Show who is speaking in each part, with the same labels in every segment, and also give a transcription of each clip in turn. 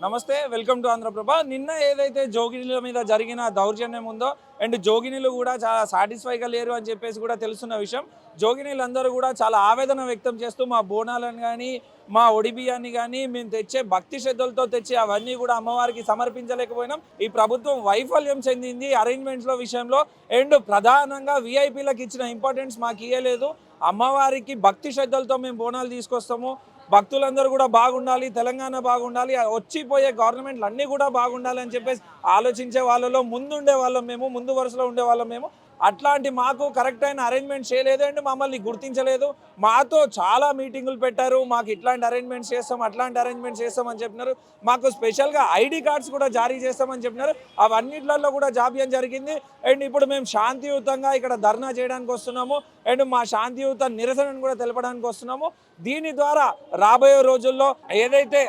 Speaker 1: నమస్తే, welcome to Andhraprabha. నిన్న ఏదైతే జోగినీల మీద జరిగిన దౌర్జన్యం ఉందో అండ్ జోగినీలు కూడా చాలా సాటిస్ఫైగా లేరు అని చెప్పేసి కూడా తెలుస్తున్న విషయం. జోగినీలందరూ కూడా చాలా ఆవేదన వ్యక్తం చేస్తూ మా బోనాలను కానీ మా ఒడిబియ్యాన్ని కానీ మేము తెచ్చే భక్తి శ్రద్ధలతో తెచ్చే అవన్నీ కూడా అమ్మవారికి సమర్పించలేకపోయినాం. ఈ ప్రభుత్వం వైఫల్యం చెందింది అరేంజ్మెంట్స్లో విషయంలో. అండ్ ప్రధానంగా విఐపీలకు ఇచ్చిన ఇంపార్టెన్స్ మాకు ఇవ్వలేదు. అమ్మవారికి భక్తి శ్రద్ధలతో మేము బోనాలు తీసుకొస్తాము. భక్తులందరూ కూడా బాగుండాలి, తెలంగాణ బాగుండాలి, వచ్చిపోయే గవర్నమెంట్లు అన్నీ కూడా బాగుండాలి అని చెప్పేసి ఆలోచించే వాళ్ళలో ముందుండే వాళ్ళం మేము, ముందు వరుసలో ఉండే వాళ్ళం మేము. అట్లాంటి మాకు కరెక్ట్ అయిన అరేంజ్మెంట్ చేయలేదు అండ్ మమ్మల్ని గుర్తించలేదు. మాతో చాలా మీటింగులు పెట్టారు, మాకు ఇట్లాంటి అరేంజ్మెంట్స్ చేస్తాం, అట్లాంటి అరేంజ్మెంట్స్ చేస్తామని చెప్పినారు. మాకు స్పెషల్గా ఐడి కార్డ్స్ కూడా జారీ చేస్తామని చెప్పినారు. అవన్నిట్లలో కూడా జాప్యం జరిగింది. అండ్ ఇప్పుడు మేము శాంతియుతంగా ఇక్కడ ధర్నా చేయడానికి వస్తున్నాము అండ్ మా శాంతియుత నిరసనను కూడా తెలపడానికి వస్తున్నాము. దీని ద్వారా రాబోయే రోజుల్లో ఏదైతే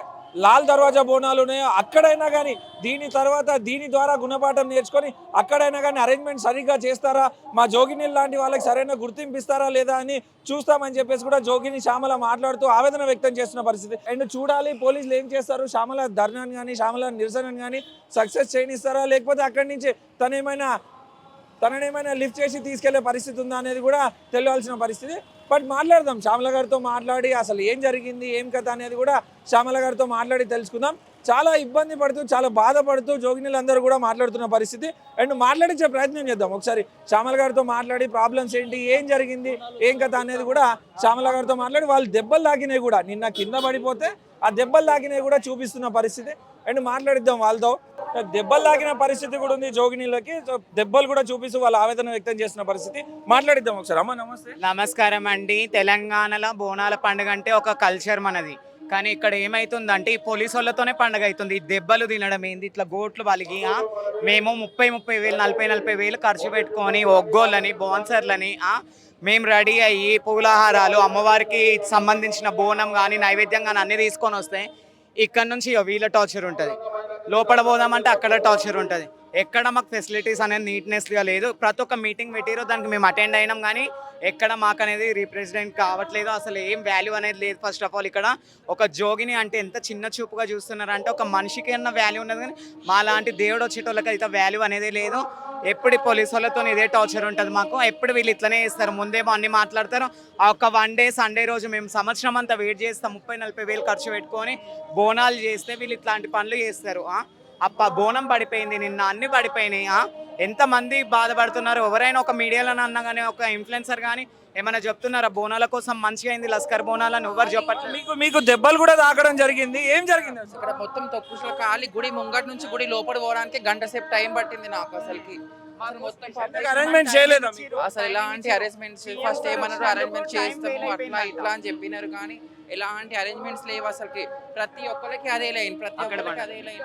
Speaker 1: లాల్ దర్వాజా బోనాలు ఉన్నాయో అక్కడైనా కానీ దీని ద్వారా గుణపాఠం నేర్చుకొని అక్కడైనా కానీ అరేంజ్మెంట్ సరిగ్గా చేస్తారా, మా జోగిని లాంటి వాళ్ళకి సరైన గుర్తింపు ఇస్తారా లేదా అని చూస్తామని చెప్పేసి కూడా జోగిని శ్యామల మాట్లాడుతూ ఆవేదన వ్యక్తం చేస్తున్న పరిస్థితి. అండ్ చూడాలి పోలీసులు ఏం చేస్తారు, శ్యామల ధర్నాన్ని కానీ శ్యామల నిరసనని కానీ సక్సెస్ చేయనిస్తారా, లేకపోతే అక్కడి నుంచి తననేమైనా లిఫ్ట్ చేసి తీసుకెళ్లే పరిస్థితి ఉందా అనేది కూడా తెలియాల్సిన పరిస్థితి. బట్ మాట్లాడదాం, శ్యామల గారితో మాట్లాడి అసలు ఏం జరిగింది, ఏం కథ అనేది కూడా శ్యామల గారితో మాట్లాడి తెలుసుకుందాం. చాలా ఇబ్బంది పడుతూ, చాలా బాధపడుతూ జోగినీలందరూ కూడా మాట్లాడుతున్న పరిస్థితి. అండ్ మాట్లాడించే ప్రయత్నం చేద్దాం. ఒకసారి శ్యామల గారితో మాట్లాడి ప్రాబ్లమ్స్ ఏంటి, ఏం జరిగింది, ఏం కథ అనేది కూడా శ్యామల గారితో మాట్లాడి వాళ్ళు దెబ్బలు తాకినాయి కూడా, నిన్న కింద పడిపోతే ఆ దెబ్బలు తాకినాయి కూడా చూపిస్తున్న పరిస్థితి. అండ్ మాట్లాడిద్దాం వాళ్ళతో. దెబ్బలు తాకిన పరిస్థితి కూడా ఉంది జోగినీలకి, దెబ్బలు కూడా చూపిస్తూ వాళ్ళ ఆవేదన వ్యక్తం చేస్తున్న పరిస్థితి. మాట్లాడిద్దాం ఒకసారి. అమ్మ నమస్తే.
Speaker 2: నమస్కారం అండి. తెలంగాణలో బోనాల పండుగ అంటే ఒక కల్చర్ మనది. కానీ ఇక్కడ ఏమైతుందంటే ఈ పోలీసు వాళ్ళతోనే పండుగ అవుతుంది. ఈ దెబ్బలు తినడం ఏంది, ఇట్లా గోట్లు వాళ్ళకి మేము 30,000 40,000 ఖర్చు పెట్టుకొని ఒగ్గోళ్ళని బోన్సర్లని మేము రెడీ అయ్యి పూలహారాలు అమ్మవారికి సంబంధించిన బోనం కానీ నైవేద్యం కానీ అన్నీ తీసుకొని వస్తే ఇక్కడ నుంచి వీళ్ళ టార్చర్ ఉంటుంది. లోపల పోదామంటే అక్కడ టార్చర్ ఉంటుంది. ఎక్కడ మాకు ఫెసిలిటీస్ అనేది నీట్నెస్గా లేదు. ప్రతి ఒక్క మీటింగ్ పెట్టిరో దానికి మేము అటెండ్ అయినాం కానీ ఎక్కడ మాకు అనేది రీప్రజెంట్ కావట్లేదు. అసలు ఏం వాల్యూ అనేది లేదు. ఫస్ట్ ఆఫ్ ఆల్ ఇక్కడ ఒక జోగిని అంటే ఎంత చిన్న చూపుగా చూస్తున్నారంటే ఒక మనిషికి అన్న వాల్యూ ఉన్నది కానీ మా లాంటి దేవుడు వచ్చేటోళ్ళకి అయితే వాల్యూ అనేది లేదు. ఎప్పుడు పోలీసు వాళ్ళతో ఇదే టార్చర్ ఉంటుంది మాకు. ఎప్పుడు వీళ్ళు ఇట్లనే చేస్తారు, ముందేమో అన్ని మాట్లాడతారు. ఒక 1 డే సండే రోజు మేము సంవత్సరం అంతా వెయిట్ చేస్తాం, 30,000 40,000 ఖర్చు పెట్టుకొని బోనాలు చేస్తే వీళ్ళు ఇట్లాంటి పనులు చేస్తారు. బోనం పడిపోయింది, నిన్న అన్ని పడిపోయినాయి. ఎంతమంది బాధపడుతున్నారు. ఎవరైనా ఒక మీడియాలో అన్నా కానీ ఒక ఇన్ఫ్లుయెన్సర్ కానీ ఏమైనా చెప్తున్నారా బోనాల కోసం మంచిగా అయింది లస్కర్ బోనాలని? ఎవరు చెప్పట్లేదు.
Speaker 1: మీకు దెబ్బలు కూడా తాకడం జరిగింది, ఏం జరిగింది?
Speaker 3: ఇక్కడ మొత్తం తొక్కుల ఖాళీ. గుడి ముంగటి నుంచి గుడి లోపల పోవడానికి గంట సేపు టైం పట్టింది నాకు. అసలుకి
Speaker 1: అరేంజ్మెంట్ చేయలేదు
Speaker 3: అసలు ఎలాంటి అరేంజ్మెంట్స్. ఫస్ట్ ఏమన్నారు అరేంజ్మెంట్ చేస్తాము అట్లా ఇట్లా అని చెప్పినారు కానీ ఎలాంటి అరేంజ్మెంట్స్ లేవు అసలుకి. ప్రతి ఒక్కరికి అదే లైన్, ప్రతి ఒక్కరికి అదే లైన్.